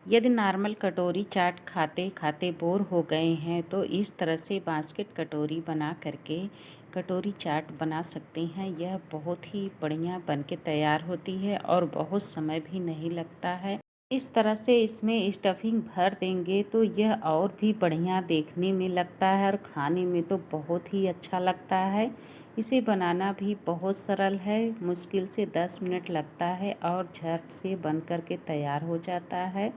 यदि नॉर्मल कटोरी चाट खाते खाते बोर हो गए हैं तो इस तरह से बास्केट कटोरी बना करके कटोरी चाट बना सकते हैं। यह बहुत ही बढ़िया बन के तैयार होती है और बहुत समय भी नहीं लगता है। इस तरह से इसमें स्टफिंग भर देंगे तो यह और भी बढ़िया देखने में लगता है और खाने में तो बहुत ही अच्छा लगता है। इसे बनाना भी बहुत सरल है, मुश्किल से 10 मिनट लगता है और झट से बन कर के तैयार हो जाता है।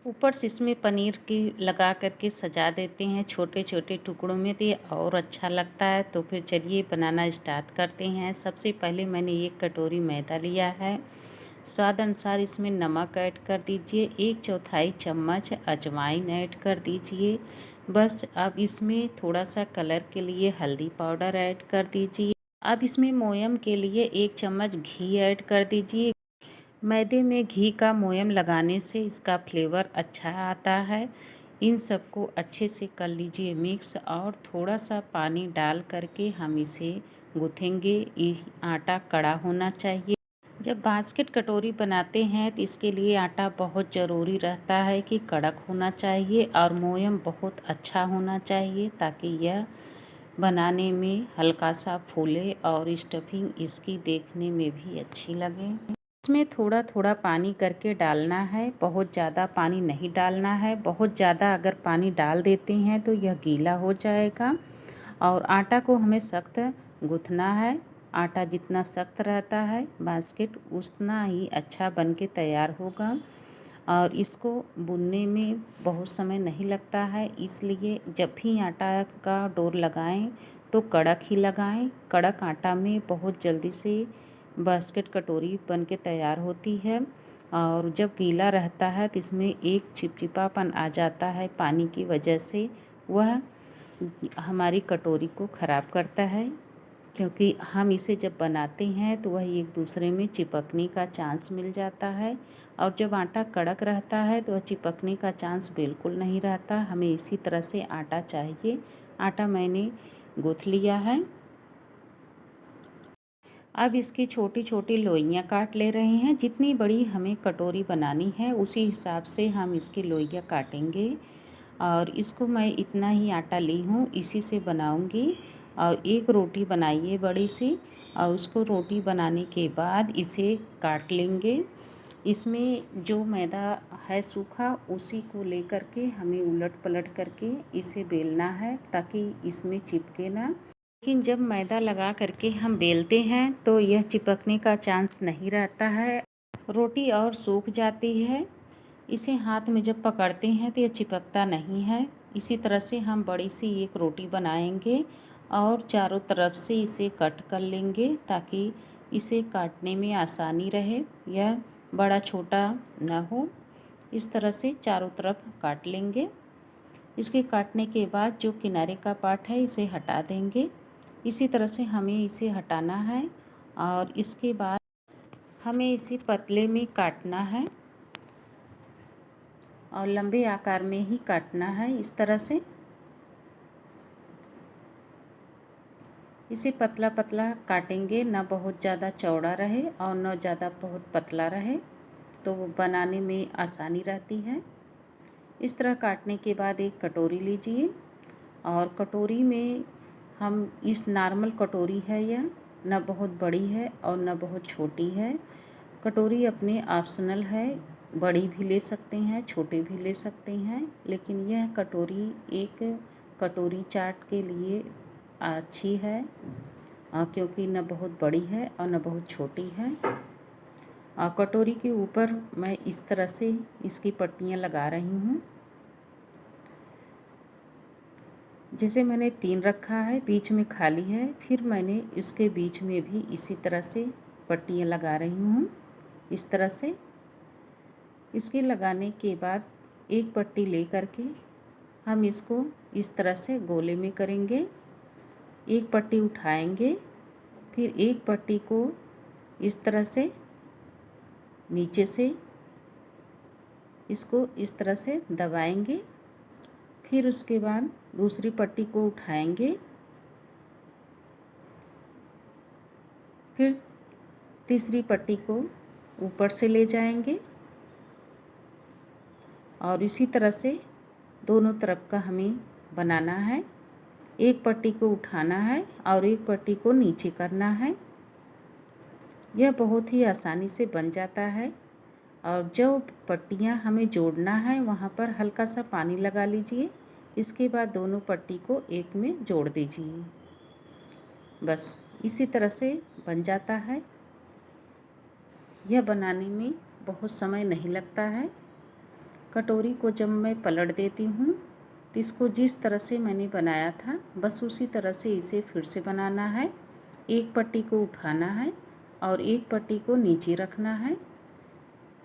ऊपर से इसमें पनीर की लगा करके सजा देते हैं छोटे छोटे टुकड़ों में, तो ये और अच्छा लगता है। तो फिर चलिए बनाना स्टार्ट करते हैं। सबसे पहले मैंने 1 कटोरी मैदा लिया है। स्वाद अनुसार इसमें नमक ऐड कर दीजिए। 1/4 चम्मच अजवाइन ऐड कर दीजिए। बस अब इसमें थोड़ा सा कलर के लिए हल्दी पाउडर ऐड कर दीजिए। अब इसमें मोयम के लिए 1 चम्मच घी ऐड कर दीजिए। मैदे में घी का मोयम लगाने से इसका फ्लेवर अच्छा आता है। इन सबको अच्छे से कर लीजिए मिक्स और थोड़ा सा पानी डाल करके हम इसे गूँथेंगे। इस आटा कड़ा होना चाहिए। जब बास्केट कटोरी बनाते हैं तो इसके लिए आटा बहुत ज़रूरी रहता है कि कड़क होना चाहिए और मोयम बहुत अच्छा होना चाहिए, ताकि यह बनाने में हल्का सा फूले और स्टफिंग इसकी देखने में भी अच्छी लगे। इसमें थोड़ा थोड़ा पानी करके डालना है, बहुत ज़्यादा पानी नहीं डालना है। बहुत ज़्यादा अगर पानी डाल देते हैं तो यह गीला हो जाएगा और आटा को हमें सख्त गूँथना है। आटा जितना सख्त रहता है बास्केट उतना ही अच्छा बन के तैयार होगा और इसको बुनने में बहुत समय नहीं लगता है। इसलिए जब भी आटा का डोर लगाएं तो कड़क ही लगाएं। कड़क आटा में बहुत जल्दी से बास्केट कटोरी बन के तैयार होती है और जब गीला रहता है तो इसमें एक चिपचिपापन आ जाता है पानी की वजह से। वह हमारी कटोरी को ख़राब करता है, क्योंकि हम इसे जब बनाते हैं तो वह एक दूसरे में चिपकने का चांस मिल जाता है और जब आटा कड़क रहता है तो वह चिपकने का चांस बिल्कुल नहीं रहता। हमें इसी तरह से आटा चाहिए। आटा मैंने गूँथ लिया है। अब इसकी छोटी छोटी लोइयाँ काट ले रहे हैं। जितनी बड़ी हमें कटोरी बनानी है उसी हिसाब से हम इसकी लोइयाँ काटेंगे और इसको मैं इतना ही आटा ली हूँ, इसी से बनाऊँगी। और एक रोटी बनाइए बड़ी सी और उसको रोटी बनाने के बाद इसे काट लेंगे। इसमें जो मैदा है सूखा उसी को लेकर के हमें उलट पलट करके इसे बेलना है, ताकि इसमें चिपके ना। लेकिन जब मैदा लगा करके हम बेलते हैं तो यह चिपकने का चांस नहीं रहता है, रोटी और सूख जाती है। इसे हाथ में जब पकड़ते हैं तो यह चिपकता नहीं है। इसी तरह से हम बड़ी सी एक रोटी बनाएंगे और चारों तरफ से इसे कट कर लेंगे, ताकि इसे काटने में आसानी रहे, यह बड़ा छोटा ना हो। इस तरह से चारों तरफ काट लेंगे। इसके काटने के बाद जो किनारे का पार्ट है इसे हटा देंगे। इसी तरह से हमें इसे हटाना है और इसके बाद हमें इसे पतले में काटना है और लंबे आकार में ही काटना है। इस तरह से इसे पतला पतला काटेंगे, ना बहुत ज़्यादा चौड़ा रहे और न ज़्यादा बहुत पतला रहे, तो वो बनाने में आसानी रहती है। इस तरह काटने के बाद एक कटोरी लीजिए और कटोरी में हम इस नॉर्मल कटोरी है, यह न बहुत बड़ी है और न बहुत छोटी है। कटोरी अपने ऑप्शनल है, बड़ी भी ले सकते हैं छोटे भी ले सकते हैं, लेकिन यह कटोरी एक कटोरी चाट के लिए अच्छी है, क्योंकि न बहुत बड़ी है और न बहुत छोटी है। कटोरी के ऊपर मैं इस तरह से इसकी पट्टियाँ लगा रही हूँ। जैसे मैंने 3 रखा है, बीच में खाली है, फिर मैंने इसके बीच में भी इसी तरह से पट्टियाँ लगा रही हूँ। इस तरह से इसके लगाने के बाद एक पट्टी ले करके हम इसको इस तरह से गोले में करेंगे। एक पट्टी उठाएंगे, फिर एक पट्टी को इस तरह से नीचे से इसको इस तरह से दबाएंगे। फिर उसके बाद दूसरी पट्टी को उठाएंगे, फिर तीसरी पट्टी को ऊपर से ले जाएंगे और इसी तरह से दोनों तरफ का हमें बनाना है। एक पट्टी को उठाना है और एक पट्टी को नीचे करना है। यह बहुत ही आसानी से बन जाता है। और जो पट्टियाँ हमें जोड़ना है वहाँ पर हल्का सा पानी लगा लीजिए। इसके बाद दोनों पट्टी को एक में जोड़ दीजिए। बस इसी तरह से बन जाता है। यह बनाने में बहुत समय नहीं लगता है। कटोरी को जब मैं पलट देती हूँ तो इसको जिस तरह से मैंने बनाया था बस उसी तरह से इसे फिर से बनाना है। एक पट्टी को उठाना है और एक पट्टी को नीचे रखना है।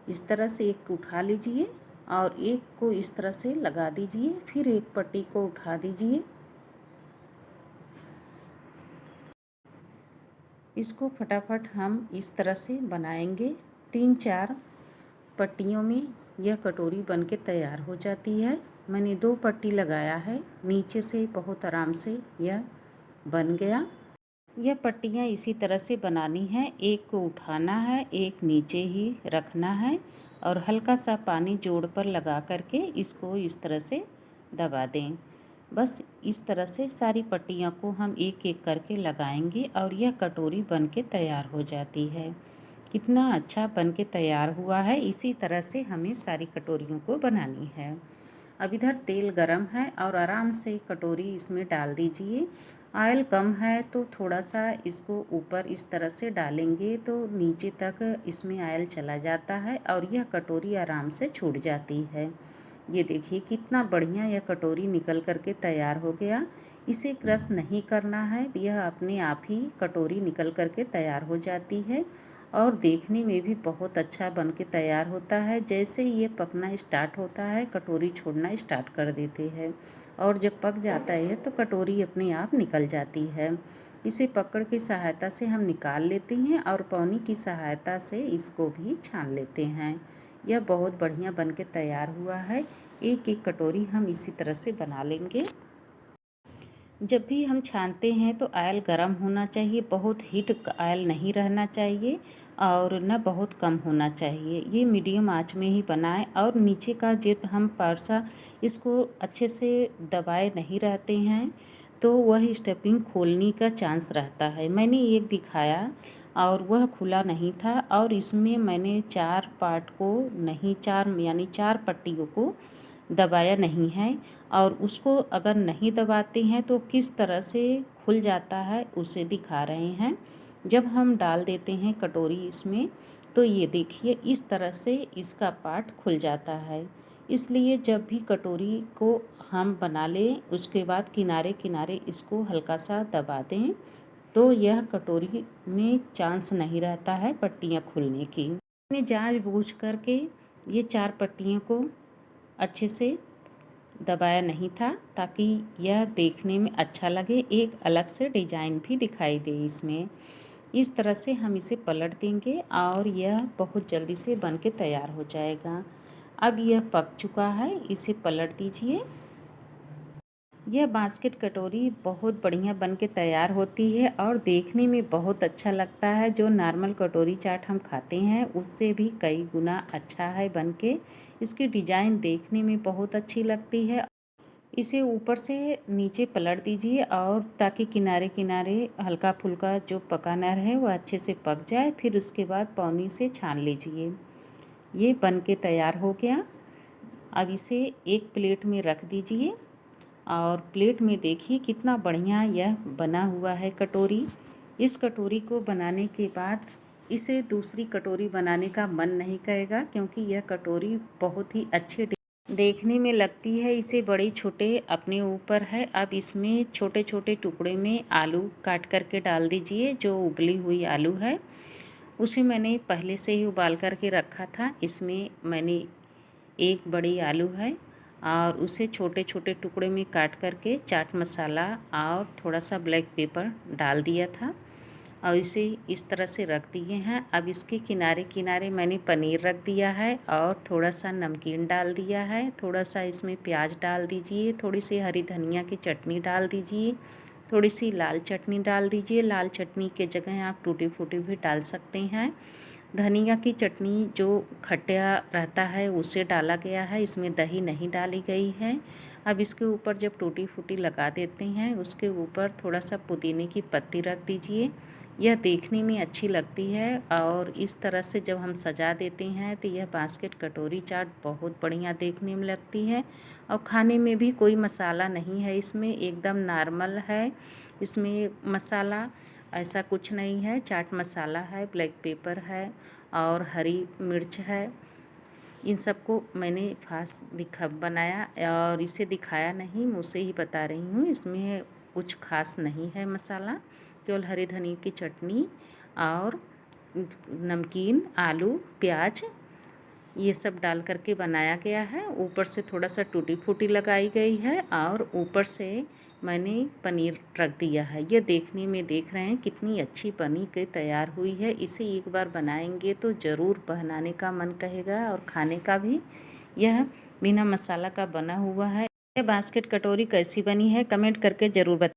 इस तरह से एक उठा लीजिए और एक को इस तरह से लगा दीजिए, फिर एक पट्टी को उठा दीजिए। इसको फटाफट हम इस तरह से बनाएंगे। 3-4 पट्टियों में यह कटोरी बनके तैयार हो जाती है। मैंने 2 पट्टी लगाया है, नीचे से बहुत आराम से यह बन गया। यह पट्टियाँ इसी तरह से बनानी है। एक को उठाना है, एक नीचे ही रखना है और हल्का सा पानी जोड़ पर लगा करके इसको इस तरह से दबा दें। बस इस तरह से सारी पट्टियों को हम एक एक करके लगाएंगे और यह कटोरी बनके तैयार हो जाती है। कितना अच्छा बनके तैयार हुआ है। इसी तरह से हमें सारी कटोरियों को बनानी है। अब इधर तेल गरम है और आराम से कटोरी इसमें डाल दीजिए। ऑयल कम है तो थोड़ा सा इसको ऊपर इस तरह से डालेंगे तो नीचे तक इसमें ऑयल चला जाता है और यह कटोरी आराम से छूट जाती है। ये देखिए कितना बढ़िया यह कटोरी निकल करके तैयार हो गया। इसे क्रश नहीं करना है, यह अपने आप ही कटोरी निकल करके तैयार हो जाती है और देखने में भी बहुत अच्छा बन के तैयार होता है। जैसे ही ये पकना स्टार्ट होता है कटोरी छोड़ना स्टार्ट कर देते हैं और जब पक जाता है तो कटोरी अपने आप निकल जाती है। इसे पकड़ की सहायता से हम निकाल लेते हैं और पौनी की सहायता से इसको भी छान लेते हैं। यह बहुत बढ़िया बन के तैयार हुआ है। एक एक कटोरी हम इसी तरह से बना लेंगे। जब भी हम छानते हैं तो ऑयल गर्म होना चाहिए, बहुत हीट ऑयल नहीं रहना चाहिए और न बहुत कम होना चाहिए। ये मीडियम आंच में ही बनाएं और नीचे का जब हम पारसा इसको अच्छे से दबाए नहीं रहते हैं तो वह स्टफिंग खोलने का चांस रहता है। मैंने एक दिखाया और वह खुला नहीं था और इसमें मैंने 4 पार्ट को नहीं 4 यानी 4 पट्टियों को दबाया नहीं है और उसको अगर नहीं दबाते हैं तो किस तरह से खुल जाता है उसे दिखा रहे हैं। जब हम डाल देते हैं कटोरी इसमें तो ये देखिए इस तरह से इसका पार्ट खुल जाता है। इसलिए जब भी कटोरी को हम बना लें उसके बाद किनारे किनारे इसको हल्का सा दबा दें तो यह कटोरी में चांस नहीं रहता है पट्टियाँ खुलने की। मैंने जानबूझ करके ये 4 पट्टियों को अच्छे से दबाया नहीं था ताकि यह देखने में अच्छा लगे, एक अलग से डिज़ाइन भी दिखाई दे इसमें। इस तरह से हम इसे पलट देंगे और यह बहुत जल्दी से बन के तैयार हो जाएगा। अब यह पक चुका है, इसे पलट दीजिए। यह बास्केट कटोरी बहुत बढ़िया बन के तैयार होती है और देखने में बहुत अच्छा लगता है। जो नॉर्मल कटोरी चाट हम खाते हैं उससे भी कई गुना अच्छा है बन के। इसकी डिज़ाइन देखने में बहुत अच्छी लगती है। इसे ऊपर से नीचे पलट दीजिए और ताकि किनारे किनारे हल्का फुल्का जो पकाना है वह अच्छे से पक जाए। फिर उसके बाद पौनी से छान लीजिए। ये बन के तैयार हो गया। अब इसे एक प्लेट में रख दीजिए और प्लेट में देखिए कितना बढ़िया यह बना हुआ है कटोरी। इस कटोरी को बनाने के बाद इसे दूसरी कटोरी बनाने का मन नहीं करेगा क्योंकि यह कटोरी बहुत ही अच्छी देखने में लगती है। इसे बड़े छोटे अपने ऊपर है। अब इसमें छोटे छोटे टुकड़े में आलू काट करके डाल दीजिए। जो उबली हुई आलू है उसे मैंने पहले से ही उबाल करके रखा था। इसमें मैंने एक बड़ी आलू है और उसे छोटे छोटे टुकड़े में काट करके चाट मसाला और थोड़ा सा ब्लैक पेपर डाल दिया था और इसे इस तरह से रख दिए हैं। अब इसके किनारे किनारे मैंने पनीर रख दिया है और थोड़ा सा नमकीन डाल दिया है। थोड़ा सा इसमें प्याज डाल दीजिए, थोड़ी सी हरी धनिया की चटनी डाल दीजिए, थोड़ी सी लाल चटनी डाल दीजिए। लाल चटनी के जगह आप टूटी फूटी भी डाल सकते हैं। धनिया की चटनी जो खट्टा रहता है उसे डाला गया है, इसमें दही नहीं डाली गई है। अब इसके ऊपर जब टूटी फूटी लगा देते हैं, उसके ऊपर थोड़ा सा पुदीने की पत्ती रख दीजिए। यह देखने में अच्छी लगती है और इस तरह से जब हम सजा देते हैं तो यह बास्केट कटोरी चाट बहुत बढ़िया देखने में लगती है। और खाने में भी कोई मसाला नहीं है, इसमें एकदम नॉर्मल है। इसमें मसाला ऐसा कुछ नहीं है, चाट मसाला है, ब्लैक पेपर है और हरी मिर्च है। इन सबको मैंने बनाया और इसे दिखाया नहीं, मुँह से ही बता रही हूँ। इसमें कुछ खास नहीं है मसाला, केवल हरी धनिया की चटनी और नमकीन, आलू, प्याज ये सब डाल करके बनाया गया है। ऊपर से थोड़ा सा टूटी फूटी लगाई गई है और ऊपर से मैंने पनीर रख दिया है। ये देखने में देख रहे हैं कितनी अच्छी बनी के तैयार हुई है। इसे एक बार बनाएंगे तो ज़रूर बनाने का मन कहेगा और खाने का भी। यह बिना मसाला का बना हुआ है। यह बास्केट कटोरी कैसी बनी है कमेंट करके ज़रूर बताएं।